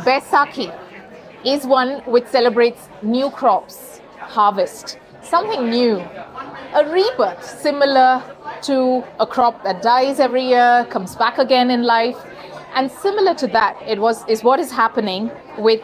Baisakhi is one which celebrates new crops, harvest, something new, a rebirth similar to a crop that dies every year, comes back again in life. And similar to that, is what is happening with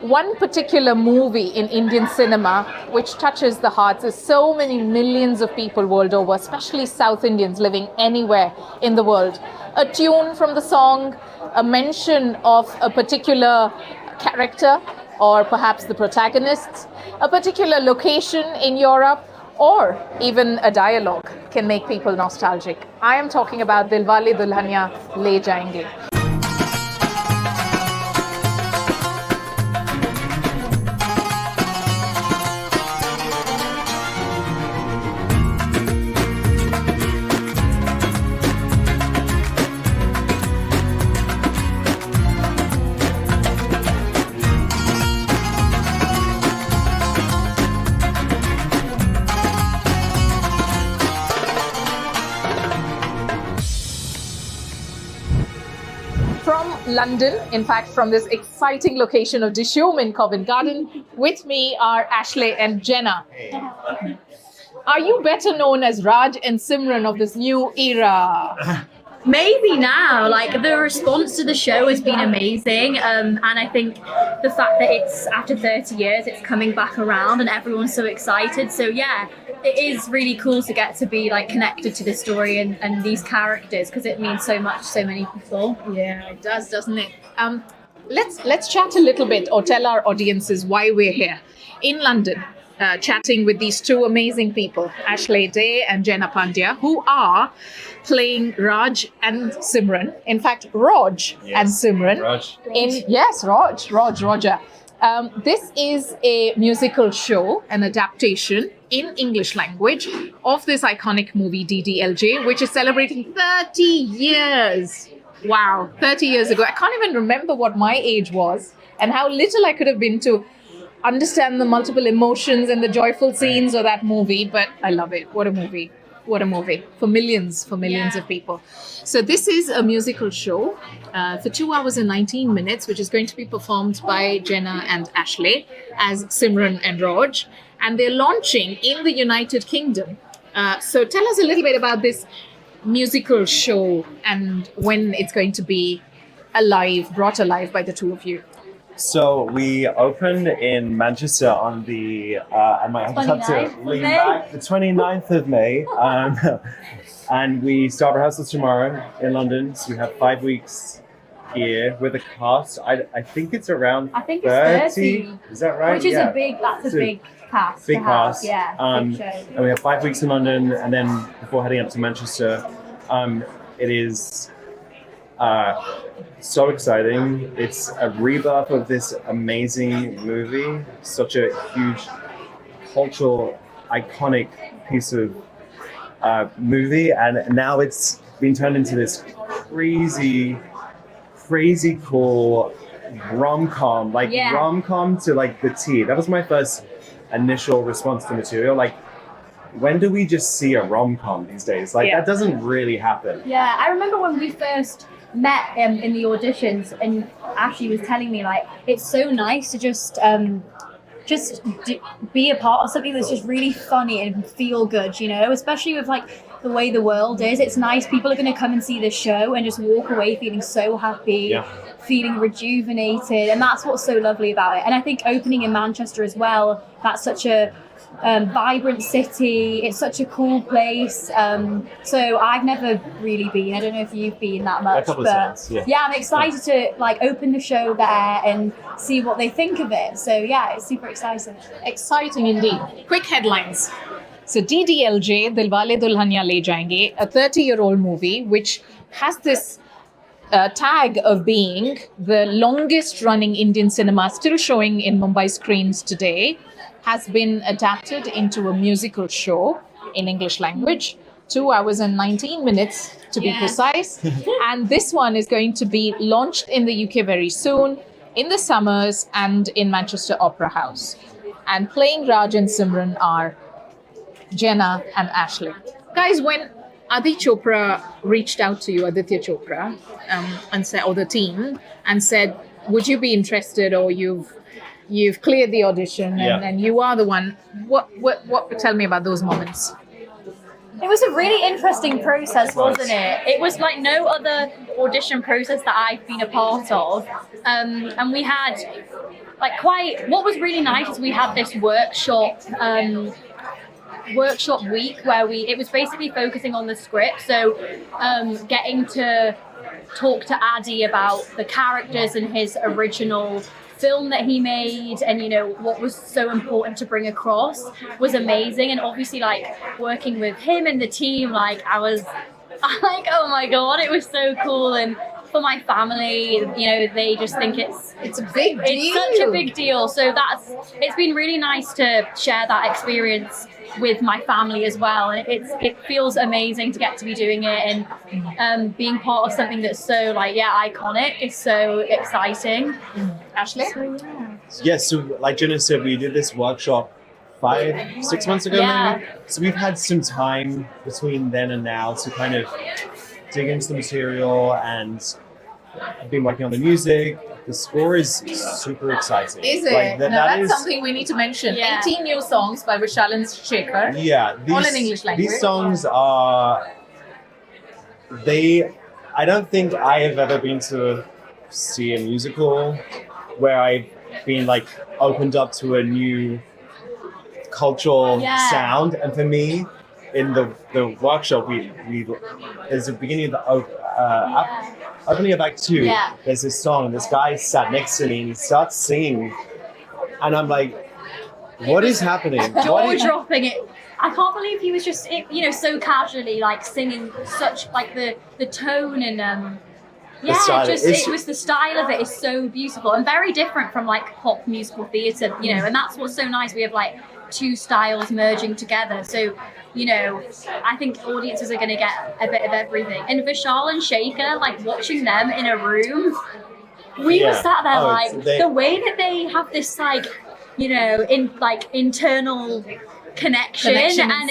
one particular movie in Indian cinema which touches the hearts of so many millions of people world over, especially South Indians living anywhere in the world. A tune from the song, a mention of a particular character or perhaps the protagonists, a particular location in Europe, or even a dialogue can make people nostalgic. I am talking about Dilwale Dulhania Le Jayenge. London, in fact, from this exciting location of Dishoom in Covent Garden. With me are Ashley and Jena. Are you better known as Raj and Simran of this new era? Maybe now, like the response to the show has been amazing, and I think the fact that it's after 30 years, it's coming back around and everyone's so excited. So yeah, it is really cool to get to be like connected to this story and these characters, because it means so much to so many people. Yeah, it does, doesn't it? Let's chat a little bit, or tell our audiences why we're here in London. Chatting with these two amazing people, Ashley Day and Jena Pandya, who are playing Raj and Simran. In fact, Raj and Simran. Raj. Roger. This is a musical show, an adaptation in English language of this iconic movie DDLJ, which is celebrating 30 years. Wow, 30 years ago. I can't even remember what my age was and how little I could have been to understand the multiple emotions and the joyful scenes of that movie, but I love it. What a movie. What a movie. For millions of people. So this is a musical show for 2 hours and 19 minutes, which is going to be performed by Jena and Ashley as Simran and Raj. And they're launching in the United Kingdom. So tell us a little bit about this musical show and when it's going to be brought alive by the two of you. So we opened in Manchester on the, I might have to lean back, the 29th of May. And we start rehearsals tomorrow in London. So we have 5 weeks here with a cast. I think it's around I think 30. It's 30. Is that right? Which is a big cast. Big cast. Yeah, big show. And we have 5 weeks in London, and then before heading up to Manchester, it is so exciting. It's a rebirth of this amazing movie, such a huge cultural, iconic piece of movie, and now it's been turned into this crazy cool rom-com, rom-com to like the T. That was my first initial response to material. Like, when do we just see a rom-com these days? That doesn't really happen. Yeah, I remember when we first met in the auditions, and Ashley was telling me like it's so nice to just be a part of something that's just really funny and feel good, you know, especially with like the way the world is. It's nice. People are going to come and see this show and just walk away feeling so happy, feeling rejuvenated, and that's what's so lovely about it. And I think opening in Manchester as well, that's such a vibrant city. It's such a cool place. So I've never really been. I don't know if you've been that much, a couple of times, I'm excited to like open the show there and see what they think of it. So yeah, it's super exciting. Exciting indeed. Quick headlines. So DDLJ, Dilwale Dulhania Le Jayenge, a 30-year-old movie which has this tag of being the longest running Indian cinema still showing in Mumbai screens today, has been adapted into a musical show in English language, 2 hours and 19 minutes to be precise. And this one is going to be launched in the UK very soon, in the summers, and in Manchester Opera House. And playing Raj and Simran are Jena and Ashley. Guys, when Aditya Chopra reached out to you, Aditya Chopra, and said, or the team, and said, would you be interested, or you've cleared the audition and you are the one? What tell me about those moments? It was a really interesting process, wasn't it? It was like no other audition process that I've been a part of. And we had what was really nice is we had this workshop week where it was basically focusing on the script. So getting to talk to Addy about the characters and his original film that he made, and what was so important to bring across was amazing. And obviously working with him and the team, I was like, oh my god, it was so cool. And for my family, they just think it's a big deal. It's such a big deal. So it's been really nice to share that experience with my family as well, and it feels amazing to get to be doing it, and being part of something that's so iconic is so exciting. Ashley? So like Jenna said, we did this workshop 5-6 months ago maybe. So we've had some time between then and now to kind of dig into the material, and I've been working on the music. The score is super exciting. Is it? That's something we need to mention. Yeah. 18 new songs by Vishal-Shekhar. Yeah. All in English language. These songs are... I don't think I have ever been to see a musical where I've been opened up to a new cultural sound. And for me, in the workshop, we there's the beginning of the opening of Act 2, there's this song, and this guy sat next to me and he starts singing, and I'm like, what is happening? Jaw-dropping it. I can't believe he was just, so casually singing such the tone and it was the style of it is so beautiful and very different from pop musical theatre, and that's what's so nice. We have two styles merging together. So I think audiences are going to get a bit of everything. And Vishal and Shekhar, watching them in a room, we were sat there the way that they have this internal connection and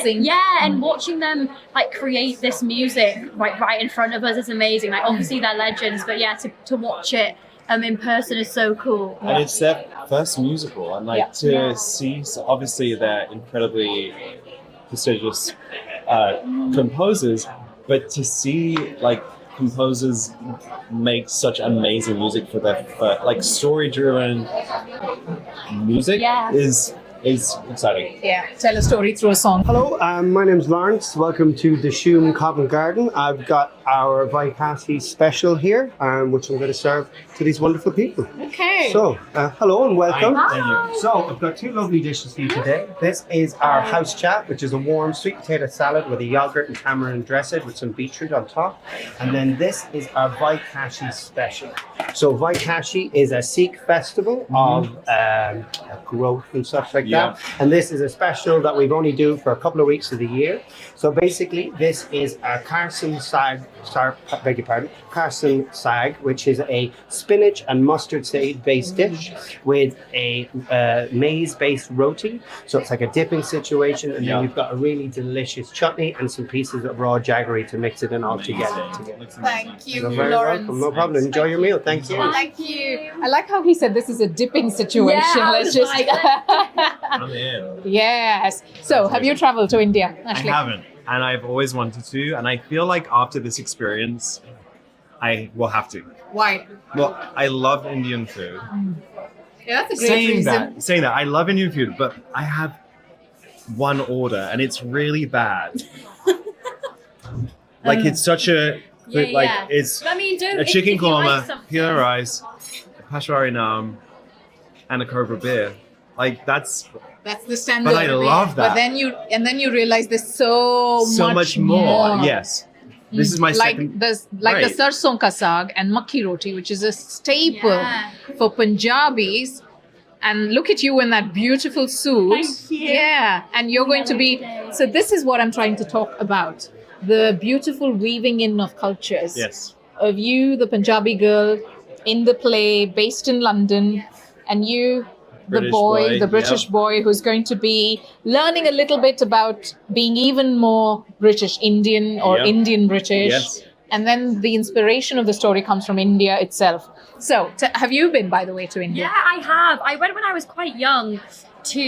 and watching them create this music right in front of us is amazing. Obviously they're legends, but to watch it in person is so cool. And it's their first musical, and to see, so obviously they're incredibly prestigious composers, but to see composers make such amazing music for their story-driven music is exciting. Yeah, tell a story through a song. Hello, my name's Lawrence. Welcome to the Shoom Covent Garden. I've got our Vicassy special here, which I'm going to serve to these wonderful people. Okay. So, hello and welcome. Thank you. So, I've got two lovely dishes for you today. This is our house chat, which is a warm sweet potato salad with a yogurt and tamarind dressing with some beetroot on top. And then this is our Vicassy special. So, Vicassy is a Sikh festival of growth and such like that. And this is a special that we've only do for a couple of weeks of the year. So basically, this is a Carson sag, Carson sag, which is a spinach and mustard seed based dish with a maize-based roti. So it's like a dipping situation, and then you've got a really delicious chutney and some pieces of raw jaggery to mix it in all together. Thank you, You're very Lawrence. welcome. No problem. Enjoy your meal. Thank you. Thank you. I like how he said this is a dipping situation. Let's just. I'm in. Yes. So, have you traveled to India, Ashley? I haven't, and I've always wanted to, and I feel like after this experience, I will have to. Why? Well, I love Indian food. Yeah, that's a great reason. Saying that, I love Indian food, but I have one order, and it's really bad. It's such a it's a chicken korma, pure rice, a pashwari naan, and a cobra beer. That's the standard. But I love that. But then you realize there's so much more. Yes. This is my second. The sarson ka saag and makki roti, which is a staple for Punjabis. And look at you in that beautiful suit. Thank you. Yeah. And you're going to be... So this is what I'm trying to talk about. The beautiful weaving in of cultures. Yes. Of you, the Punjabi girl, in the play, based in London, and you, the British boy, who's going to be learning a little bit about being even more British Indian or Indian British. Yes. and then the inspiration of the story comes from India itself. So, have you been, by the way, to India? Yeah, I have. I went when I was quite young to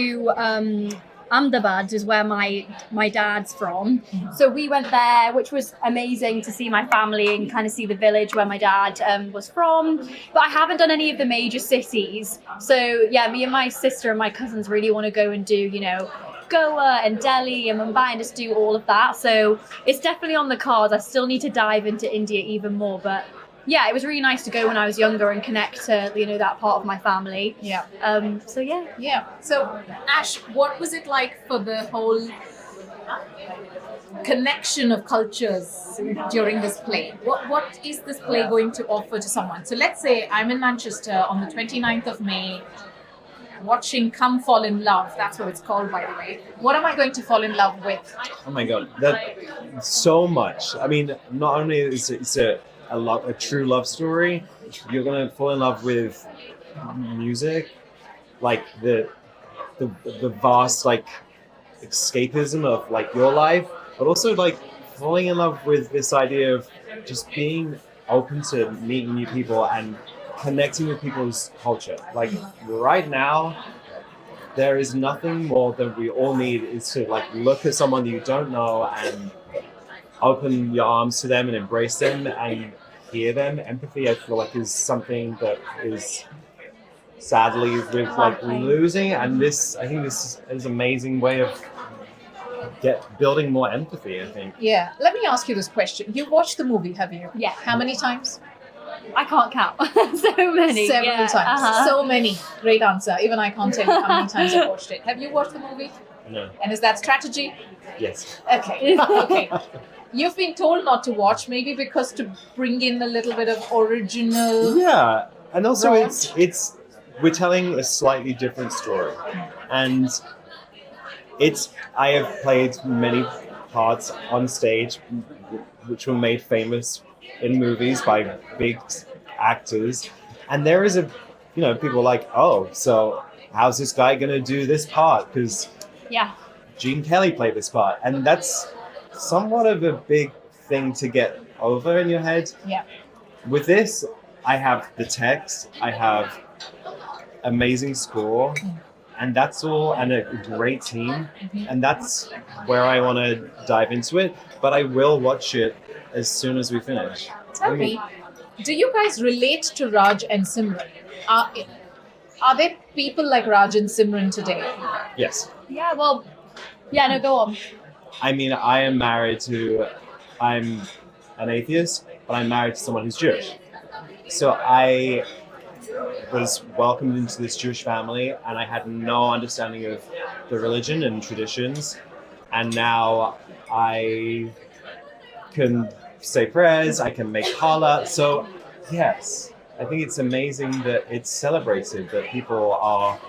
Ahmedabad, is where my dad's from. So we went there, which was amazing to see my family and kind of see the village where my dad was from. But I haven't done any of the major cities. So yeah, me and my sister and my cousins really want to go and do, Goa and Delhi and Mumbai and just do all of that. So it's definitely on the cards. I still need to dive into India even more, but yeah, it was really nice to go when I was younger and connect to, that part of my family. Yeah. So yeah. Yeah. So, Ash, what was it like for the whole connection of cultures during this play? What is this play going to offer to someone? So let's say I'm in Manchester on the 29th of May, watching Come Fall in Love. That's what it's called, by the way. What am I going to fall in love with? Oh my God, that so much. I mean, not only is it's a true love story, you're gonna fall in love with music, like the vast like escapism of like your life, but also like falling in love with this idea of just being open to meeting new people and connecting with people's culture. Like right now, there is nothing more than we all need is to like look at someone that you don't know and open your arms to them and embrace them and hear them. Empathy, I feel like, is something that is sadly with like losing, and I think this is an amazing way of building more empathy, I think. Yeah. Let me ask you this question. You watched the movie, have you? Yeah. How many times? I can't count. So many. Several times. So many. Great answer. Even I can't tell you how many times I've watched it. Have you watched the movie? No. And is that strategy? Yes. Okay. Okay. You've been told not to watch, maybe because to bring in a little bit of original. Yeah, and also Right. it's we're telling a slightly different story, and I have played many parts on stage, which were made famous in movies by big actors, and there is people are like, oh, so how's this guy gonna do this part? Because Gene Kelly played this part, and that's somewhat of a big thing to get over in your head. Yeah. With this, I have the text, I have amazing score, and that's all, and a great team, and that's where I want to dive into it. But I will watch it as soon as we finish. Tell me, do you guys relate to Raj and Simran? Are there people like Raj and Simran today? Yes. Yeah, well, no, go on. I mean, I'm an atheist, but I'm married to someone who's Jewish. So I was welcomed into this Jewish family, and I had no understanding of the religion and traditions. And now I can say prayers, I can make challah. So yes, I think it's amazing that it's celebrated, that people are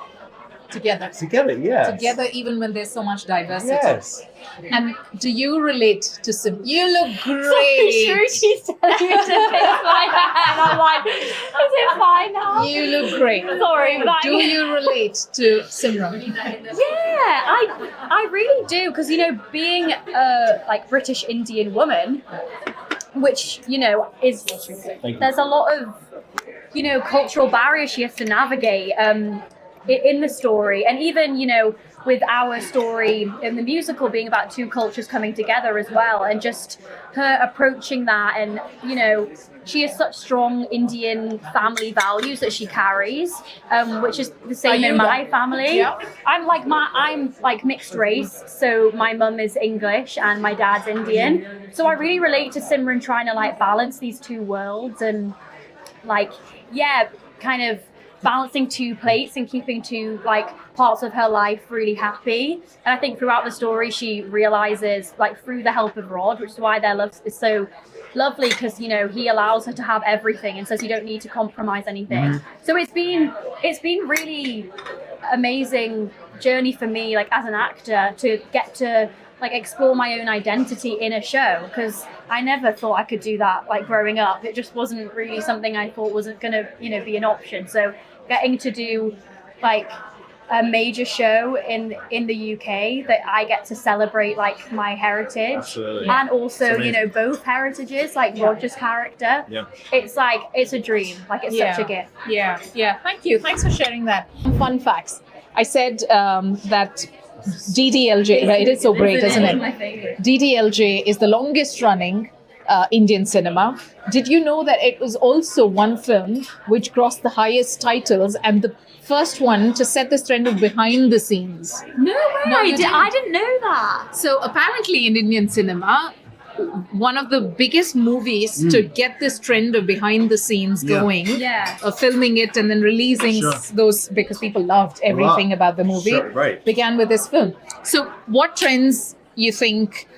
Together, yes. Together, even when there's so much diversity. Yes. And do you relate to Sim? You look So great. sure she's telling me to fix my hair, and I'm like, is it fine now? You look great. Sorry, but Do you relate to Simran? Yeah, I really do, because being a like British Indian woman, which is Thank you. there's a lot of cultural barriers she has to navigate in the story, and even with our story in the musical being about two cultures coming together as well, and just her approaching that, and she has such strong Indian family values that she carries, which is the same in my family. Yeah. I'm like mixed race, so my mum is English and my dad's Indian. So I really relate to Simran trying to like balance these two worlds and kind of balancing two plates and keeping two like parts of her life really happy. And I think throughout the story she realizes, like through the help of Rod, which is why their love is so lovely, because he allows her to have everything and says you don't need to compromise anything. So it's been really amazing journey for me, like as an actor, to get to like explore my own identity in a show, because I never thought I could do that like growing up. It just wasn't really something I thought wasn't gonna be an option. So getting to do like a major show in the UK that I get to celebrate like my heritage. Absolutely. And also, It's amazing. both heritages, like Roger's character. Yeah. It's a dream. Like it's such a gift. Yeah. Thank you. Thanks for sharing that. Fun facts. I said that DDLJ, right? It's so great, isn't it? My favorite. DDLJ is the longest running Indian cinema. Did you know that it was also one film which grossed the highest titles and the first one to set this trend of behind the scenes? No way! No, you didn't. I didn't know that. So apparently in Indian cinema, one of the biggest movies to get this trend of behind the scenes going, Yeah. filming it and then releasing Sure. those because people loved everything about the movie, Sure, right. began with this film. So what trends you think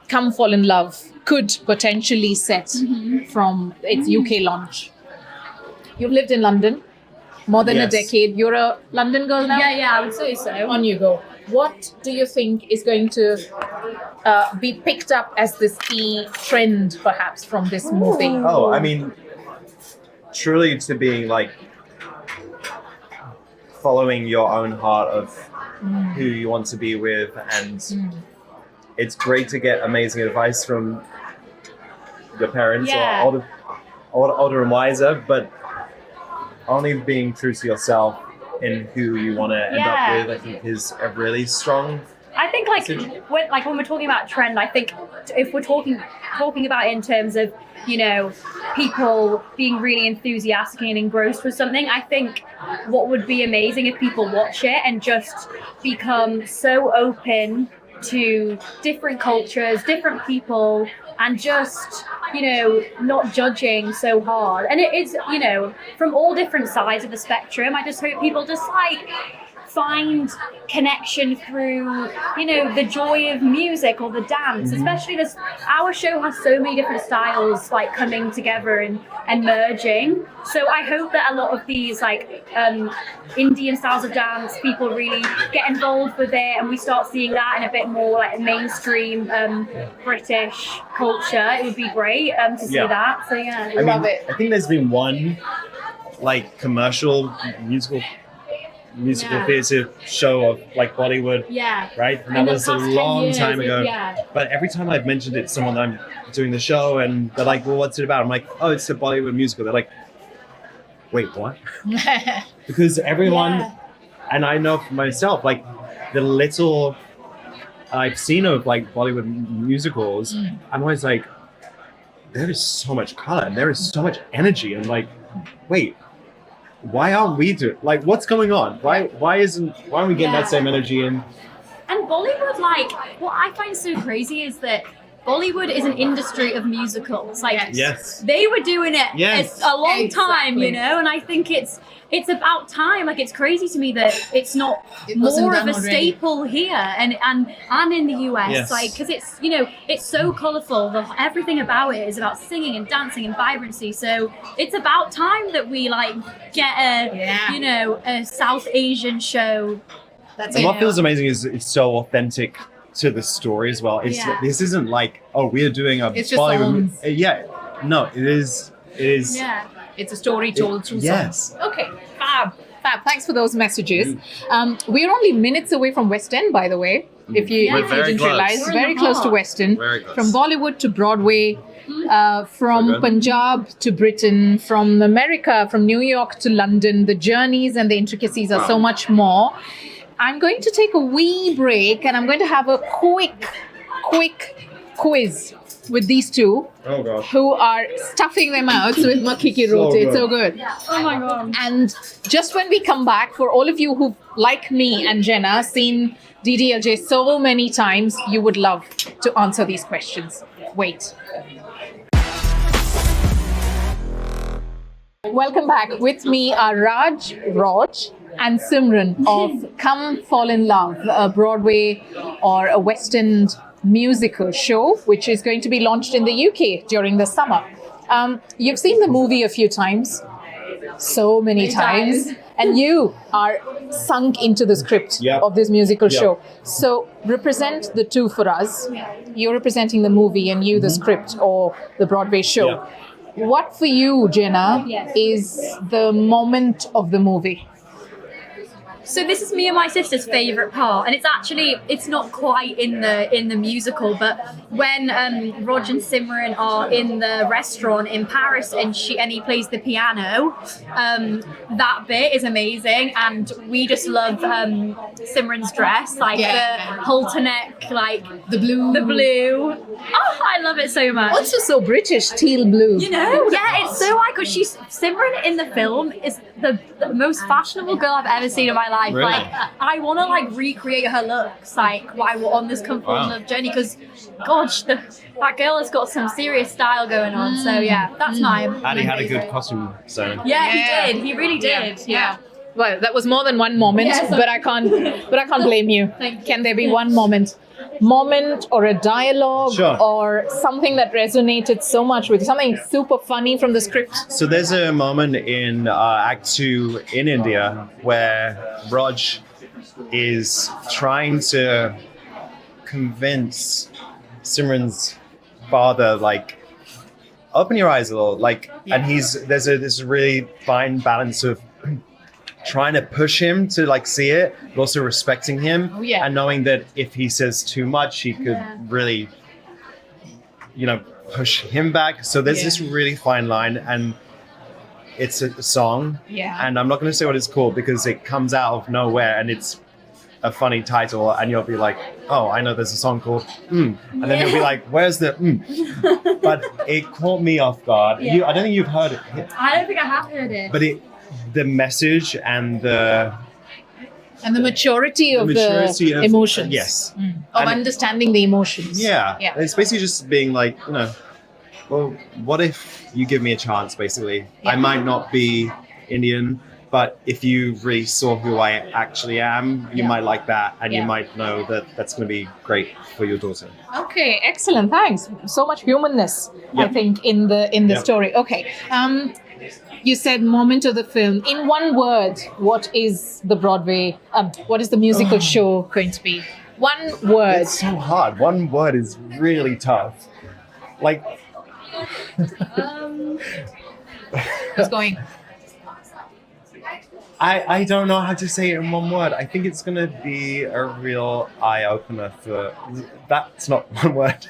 Come Fall in Love could potentially set from its UK launch? You've lived in London more than a Yes. decade. You're a London girl now? Yeah, I would say so. On you go. What do you think is going to be picked up as this key trend, perhaps, from this movie? Oh, I mean, truly to being like following your own heart of who you want to be with, and it's great to get amazing advice from your parents Yeah. or older and wiser, but only being true to yourself in who you want to end Yeah. up with, I think, is a really strong. I think when we're talking about trend, I think if we're talking about it in terms of people being really enthusiastic and engrossed with something, I think what would be amazing if people watch it and just become so open to different cultures, different people, and just not judging so hard. And it is from all different sides of the spectrum. I just hope people just find connection through the joy of music or the dance, especially this. Our show has so many different styles coming together and merging, so I hope that a lot of these Indian styles of dance, people really get involved with it, and we start seeing that in a bit more mainstream British culture. It would be great to see that. So yeah, Love it. I think there's been one commercial musical Yeah. theatre show of Bollywood, yeah. right? And In that the was a past 10 long years, time ago. yeah. But every time I've mentioned it to someone that I'm doing the show, and they're like, "Well, what's it about?" I'm like, "Oh, it's a Bollywood musical." They're like, "Wait, what?" Because everyone, Yeah. and I know for myself, the little I've seen of Bollywood musicals, I'm always like, there is so much color, and there is so much energy, and wait, why aren't we doing what's going on? Why aren't we getting Yeah. that same energy? And And Bollywood, what I find so crazy is that Bollywood is an industry of musicals. yes, They were doing it Yes. a long time, Exactly. and I think it's about time. It's crazy to me that it's not It wasn't more of done a already. staple here and in the US. Yes. Because it's it's so colourful. Everything about it is about singing and dancing and vibrancy. So it's about time that we get a South Asian show. That's and it. what feels amazing is it's so authentic to the story as well. It's Yeah. this isn't we're doing a It's just Bollywood. songs. No, it is. Yeah. It's a story told through yes. songs. Okay, fab. Thanks for those messages. We're only minutes away from West End, by the way. If you We're very didn't close. realize, We're in very the close to heart. West End. Very close. From Bollywood to Broadway, from So good. Punjab to Britain, from America, from New York to London. The journeys and the intricacies are so much more. I'm going to take a wee break, and I'm going to have a quick quiz with these two, Oh gosh. who are stuffing their mouths with makki ki So roti. It's good. so good. Oh my god. And just when we come back, for all of you who, like me and Jena, seen DDLJ so many times, you would love to answer these questions. Wait. Welcome back. With me are Raj, and Simran of Come Fall in Love, a Broadway or a West End musical show, which is going to be launched in the UK during the summer. You've seen the movie a few times, so many times, and you are sunk into the script Yeah. of this musical Yeah. show. So represent the two for us. You're representing the movie and you the script or the Broadway show. Yeah. What for you, Jena, Yes. is the moment of the movie? So this is me and my sister's favourite part, and it's not quite in the musical, but when Raj and Simran are in the restaurant in Paris and he plays the piano, that bit is amazing, and we just love Simran's dress, like the halter neck, like the blue. Oh, I love it so much. Also so British, teal blue. You know, yeah, it's so iconic. Simran in the film is the most fashionable girl I've ever seen in my life. Really? Like, I want to like recreate her looks, like while we're on this Come Fall in Love journey, because, gosh, that girl has got some serious style going on. So yeah, that's mine. And he had a good costume, so. Yeah, he did. He really did. Yeah. Well, that was more than one moment, but I can't blame you. Can there be one moment or a dialogue or something that resonated so much with you, something super funny from the script? So there's a moment in Act 2 in India where Raj is trying to convince Simran's father, like, open your eyes a little, like, and there's this really fine balance of trying to push him to like see it, but also respecting him and knowing that if he says too much, he could really, push him back. So there's this really fine line, and it's a song, and I'm not going to say what it's called because it comes out of nowhere and it's a funny title, and you'll be like, oh, I know there's a song called and then you'll be like, where's the But it caught me off guard. I don't think you've heard it. I don't think I have heard it. But the message and the maturity of the emotions. Yes. Of understanding the emotions. Yeah. It's basically just being like, well, what if you give me a chance, basically? I might not be Indian, but if you really saw who I actually am, you might like that, and you might know that that's going to be great for your daughter. Okay, excellent. Thanks. So much humanness, I think, in the story. Okay. You said moment of the film. In one word, what is the musical show going to be? One word. It's so hard. One word is really tough. Like, Who's going? I don't know how to say it in one word. I think it's going to be a real eye-opener for... That's not one word.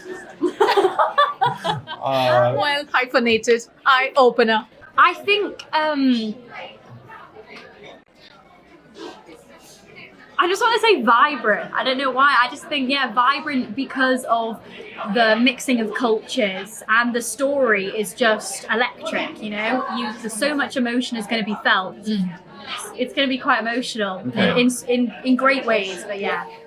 Well, hyphenated. Eye-opener. I think I just want to say vibrant. I don't know why. I just think, vibrant because of the mixing of cultures, and the story is just electric, there's so much emotion is going to be felt. It's going to be quite emotional in great ways, but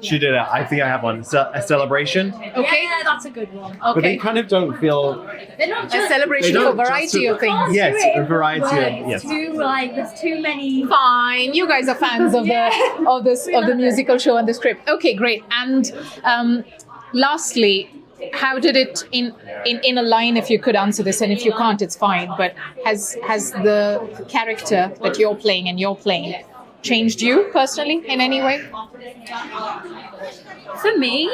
She did it. I think I have one. A celebration. Okay, yeah, that's a good one. But they kind of don't feel... They're not just... A celebration for a variety of things. Yes, a variety of... Yes. There's too many... Fine, you guys are fans of the musical show and the script. Okay, great. And lastly, how did it in a line, if you could answer this, and if you can't, it's fine, but has the character that you're playing changed you personally in any way? For me,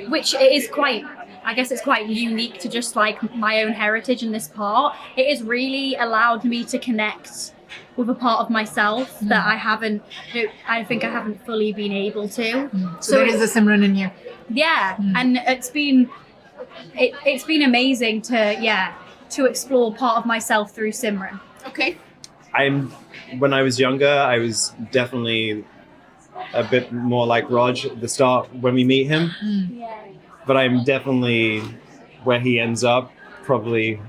which it is quite, I guess it's quite unique to just like my own heritage in this part, it has really allowed me to connect with a part of myself that I think I haven't fully been able to. So there is a Simran in you. Yeah, and it's been amazing to explore part of myself through Simran. Okay. When I was younger, I was definitely a bit more like Raj at the start when we meet him. But I'm definitely where he ends up, probably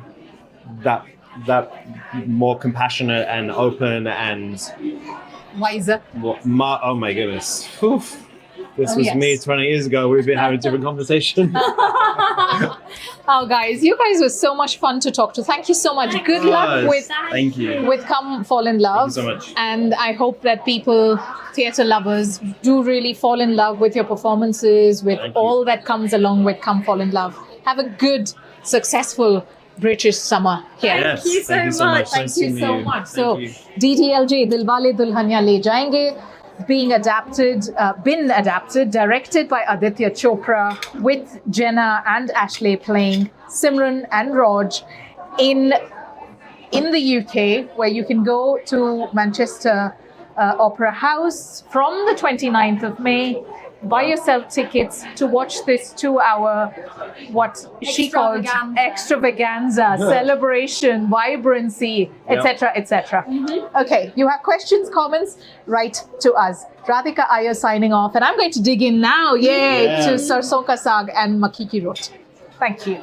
that more compassionate and open and wiser. Oh my goodness. Oof. This was me 20 years ago. We've been having a different conversation. Oh, guys, you guys were so much fun to talk to. Thank you so much. Good luck with Come Fall in Love. Thank you so much. And I hope that people, theatre lovers, do really fall in love with your performances, with all that comes along with Come Fall in Love. Have a good, successful British summer here. Yes, thank you so much. Thank you so much. So, DDLJ Dilwale Dulhania Le Jayenge, been adapted, directed by Aditya Chopra, with Jena and Ashley playing Simran and Raj in the UK, where you can go to Manchester Opera House from the 29th of May. Buy yourself tickets to watch this 2-hour, what she called extravaganza, celebration, vibrancy, etc., etc. Okay, you have questions, comments? Write to us. Radhika, Iyer signing off, and I'm going to dig in now, to Sarson Ka Saag and Makiki Rot. Thank you.